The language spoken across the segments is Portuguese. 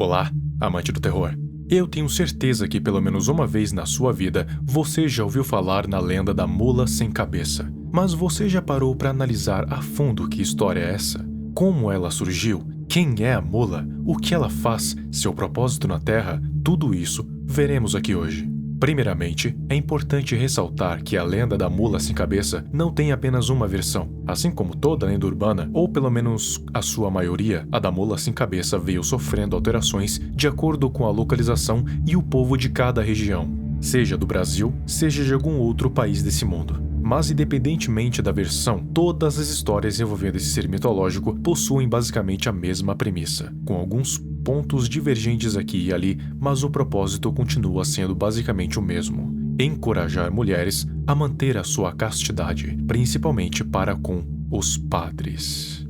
Olá, amante do terror. Eu tenho certeza que pelo menos uma vez na sua vida você já ouviu falar na lenda da mula sem cabeça. Mas você já parou para analisar a fundo que história é essa? Como ela surgiu? Quem é a mula? O que ela faz? Seu propósito na Terra? Tudo isso veremos aqui hoje. Primeiramente, é importante ressaltar que a lenda da mula sem cabeça não tem apenas uma versão. Assim como toda lenda urbana, ou pelo menos a sua maioria, a da mula sem cabeça veio sofrendo alterações de acordo com a localização e o povo de cada região, seja do Brasil, seja de algum outro país desse mundo. Mas independentemente da versão, todas as histórias envolvendo esse ser mitológico possuem basicamente a mesma premissa, com alguns pontos divergentes aqui e ali, mas o propósito continua sendo basicamente o mesmo: encorajar mulheres a manter a sua castidade, principalmente para com os padres.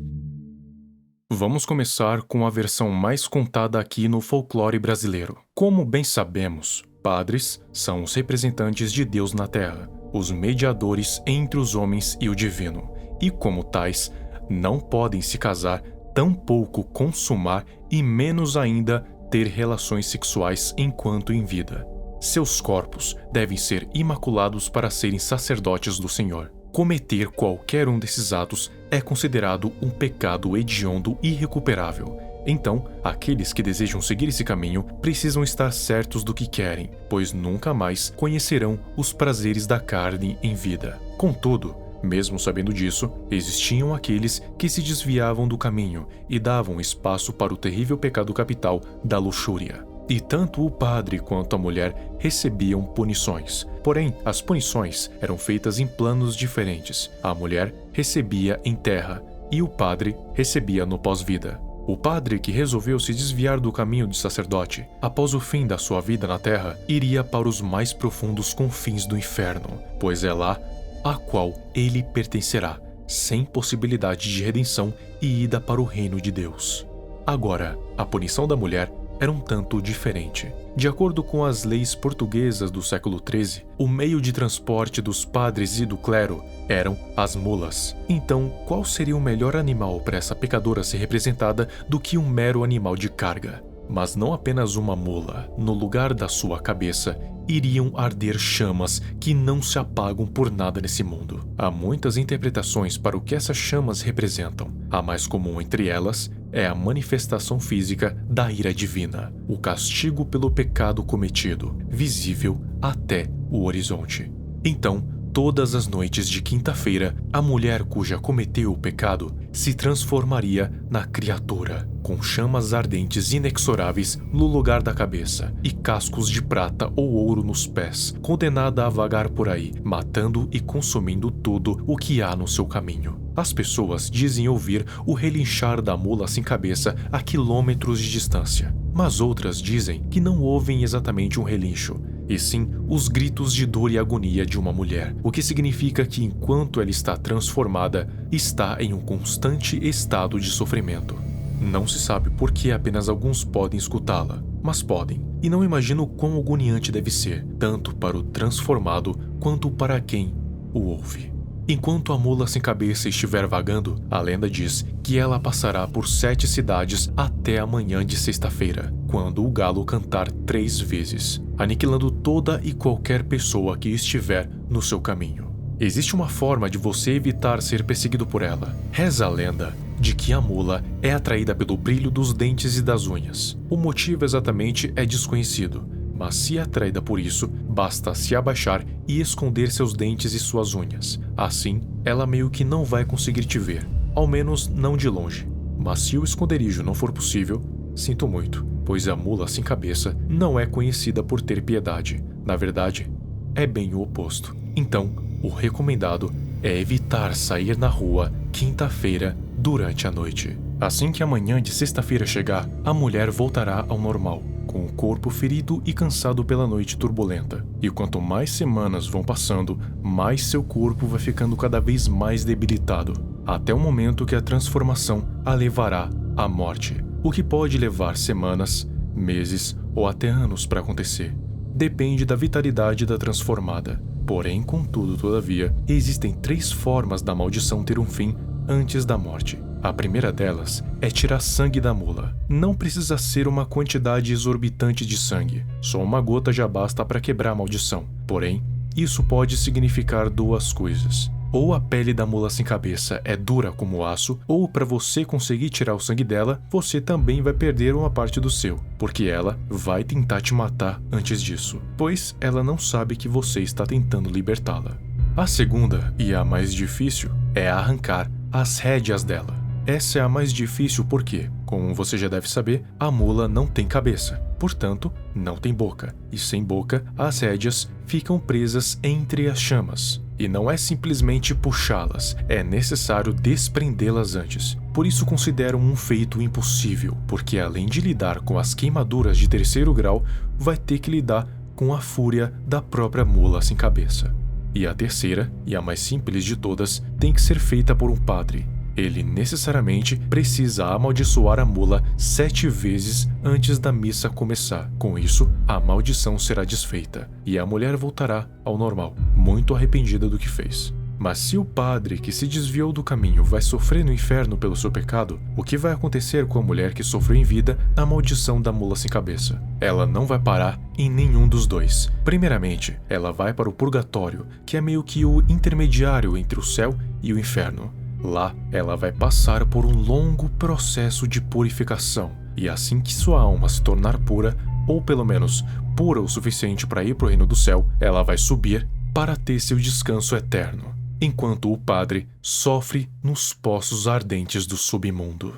Vamos começar com a versão mais contada aqui no folclore brasileiro. Como bem sabemos, padres são os representantes de Deus na Terra, os mediadores entre os homens e o divino, e como tais, não podem se casar, tampouco consumar e menos ainda ter relações sexuais enquanto em vida. Seus corpos devem ser imaculados para serem sacerdotes do Senhor. Cometer qualquer um desses atos é considerado um pecado hediondo irrecuperável. Então, aqueles que desejam seguir esse caminho precisam estar certos do que querem, pois nunca mais conhecerão os prazeres da carne em vida. Contudo, mesmo sabendo disso, existiam aqueles que se desviavam do caminho e davam espaço para o terrível pecado capital da luxúria. E tanto o padre quanto a mulher recebiam punições. Porém, as punições eram feitas em planos diferentes. A mulher recebia em terra e o padre recebia no pós-vida. O padre que resolveu se desviar do caminho de sacerdote, após o fim da sua vida na terra, iria para os mais profundos confins do inferno, pois é lá a qual ele pertencerá, sem possibilidade de redenção e ida para o reino de Deus. Agora, a punição da mulher era um tanto diferente. De acordo com as leis portuguesas do século XIII, o meio de transporte dos padres e do clero eram as mulas. Então, qual seria o melhor animal para essa pecadora ser representada do que um mero animal de carga? Mas não apenas uma mula. No lugar da sua cabeça iriam arder chamas que não se apagam por nada nesse mundo. Há muitas interpretações para o que essas chamas representam. A mais comum entre elas é a manifestação física da ira divina, o castigo pelo pecado cometido, visível até o horizonte. Então, todas as noites de quinta-feira, a mulher cuja cometeu o pecado se transformaria na criatura, com chamas ardentes inexoráveis no lugar da cabeça e cascos de prata ou ouro nos pés, condenada a vagar por aí, matando e consumindo tudo o que há no seu caminho. As pessoas dizem ouvir o relinchar da mula sem cabeça a quilômetros de distância, mas outras dizem que não ouvem exatamente um relincho, e sim os gritos de dor e agonia de uma mulher, o que significa que enquanto ela está transformada, está em um constante estado de sofrimento. Não se sabe por que apenas alguns podem escutá-la, mas podem, e não imagino quão agoniante deve ser, tanto para o transformado quanto para quem o ouve. Enquanto a mula sem cabeça estiver vagando, a lenda diz que ela passará por 7 cidades até a manhã de sexta-feira, quando o galo cantar 3 vezes, aniquilando toda e qualquer pessoa que estiver no seu caminho. Existe uma forma de você evitar ser perseguido por ela. Reza a lenda de que a mula é atraída pelo brilho dos dentes e das unhas. O motivo exatamente é desconhecido, mas se atraída por isso, basta se abaixar e esconder seus dentes e suas unhas. Assim, ela meio que não vai conseguir te ver, ao menos não de longe. Mas se o esconderijo não for possível, sinto muito, pois a mula sem cabeça não é conhecida por ter piedade. Na verdade, é bem o oposto. Então, o recomendado é evitar sair na rua quinta-feira durante a noite. Assim que a manhã de sexta-feira chegar, a mulher voltará ao normal, com o corpo ferido e cansado pela noite turbulenta. E quanto mais semanas vão passando, mais seu corpo vai ficando cada vez mais debilitado, até o momento que a transformação a levará à morte, o que pode levar semanas, meses ou até anos para acontecer. Depende da vitalidade da transformada. Porém, contudo, todavia, existem 3 formas da maldição ter um fim antes da morte. A primeira delas é tirar sangue da mula. Não precisa ser uma quantidade exorbitante de sangue, só uma gota já basta para quebrar a maldição. Porém, isso pode significar duas coisas. Ou a pele da mula sem cabeça é dura como aço, ou para você conseguir tirar o sangue dela, você também vai perder uma parte do seu, porque ela vai tentar te matar antes disso, pois ela não sabe que você está tentando libertá-la. A segunda, e a mais difícil, é arrancar as rédeas dela. Essa é a mais difícil porque, como você já deve saber, a mula não tem cabeça, portanto, não tem boca, e sem boca, as rédeas ficam presas entre as chamas. E não é simplesmente puxá-las, é necessário desprendê-las antes. Por isso considero um feito impossível, porque além de lidar com as queimaduras de terceiro grau, vai ter que lidar com a fúria da própria mula sem cabeça. E a terceira, e a mais simples de todas, tem que ser feita por um padre. Ele necessariamente precisa amaldiçoar a mula 7 vezes antes da missa começar. Com isso, a maldição será desfeita e a mulher voltará ao normal, muito arrependida do que fez. Mas se o padre que se desviou do caminho vai sofrer no inferno pelo seu pecado, o que vai acontecer com a mulher que sofreu em vida a maldição da mula sem cabeça? Ela não vai parar em nenhum dos dois. Primeiramente, ela vai para o purgatório, que é meio que o intermediário entre o céu e o inferno. Lá, ela vai passar por um longo processo de purificação, e assim que sua alma se tornar pura, ou pelo menos pura o suficiente para ir para o reino do céu, ela vai subir para ter seu descanso eterno, enquanto o padre sofre nos poços ardentes do submundo.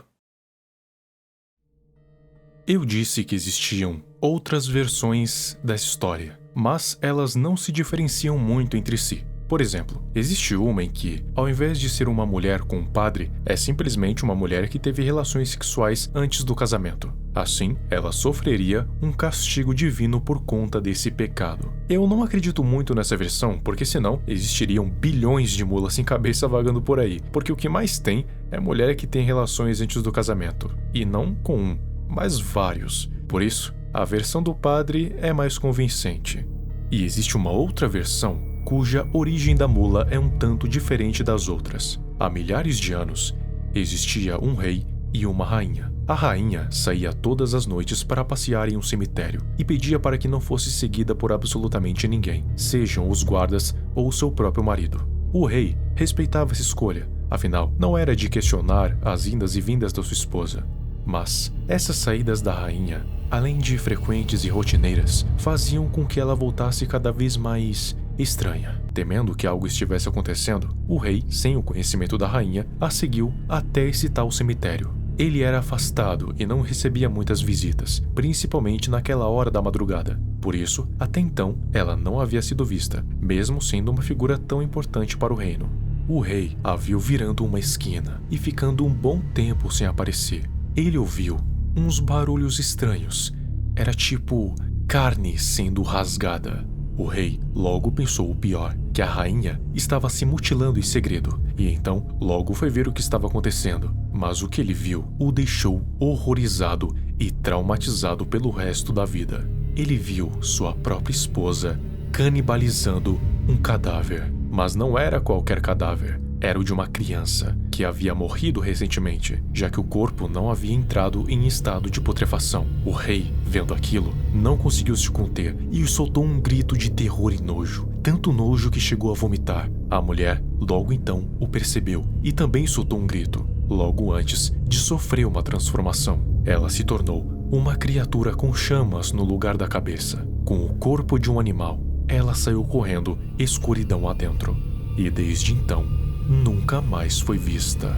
Eu disse que existiam outras versões dessa história, mas elas não se diferenciam muito entre si. Por exemplo, existe uma em que, ao invés de ser uma mulher com um padre, é simplesmente uma mulher que teve relações sexuais antes do casamento. Assim, ela sofreria um castigo divino por conta desse pecado. Eu não acredito muito nessa versão, porque senão existiriam bilhões de mulas sem cabeça vagando por aí, porque o que mais tem é mulher que tem relações antes do casamento, e não com um, mas vários. Por isso, a versão do padre é mais convincente. E existe uma outra versão cuja origem da mula é um tanto diferente das outras. Há milhares de anos, existia um rei e uma rainha. A rainha saía todas as noites para passear em um cemitério e pedia para que não fosse seguida por absolutamente ninguém, sejam os guardas ou seu próprio marido. O rei respeitava essa escolha, afinal, não era de questionar as indas e vindas da sua esposa. Mas essas saídas da rainha, além de frequentes e rotineiras, faziam com que ela voltasse cada vez mais estranha. Temendo que algo estivesse acontecendo, o rei, sem o conhecimento da rainha, a seguiu até esse tal cemitério. Ele era afastado e não recebia muitas visitas, principalmente naquela hora da madrugada. Por isso, até então, ela não havia sido vista, mesmo sendo uma figura tão importante para o reino. O rei a viu virando uma esquina e ficando um bom tempo sem aparecer. Ele ouviu uns barulhos estranhos. Era tipo carne sendo rasgada. O rei logo pensou o pior, que a rainha estava se mutilando em segredo, e então logo foi ver o que estava acontecendo. Mas o que ele viu o deixou horrorizado e traumatizado pelo resto da vida. Ele viu sua própria esposa canibalizando um cadáver. Mas não era qualquer cadáver. Era o de uma criança que havia morrido recentemente, já que o corpo não havia entrado em estado de putrefação. O rei, vendo aquilo, não conseguiu se conter e soltou um grito de terror e nojo, tanto nojo que chegou a vomitar. A mulher, logo então, o percebeu e também soltou um grito, logo antes de sofrer uma transformação. Ela se tornou uma criatura com chamas no lugar da cabeça. Com o corpo de um animal, ela saiu correndo, escuridão adentro. E desde então, nunca mais foi vista.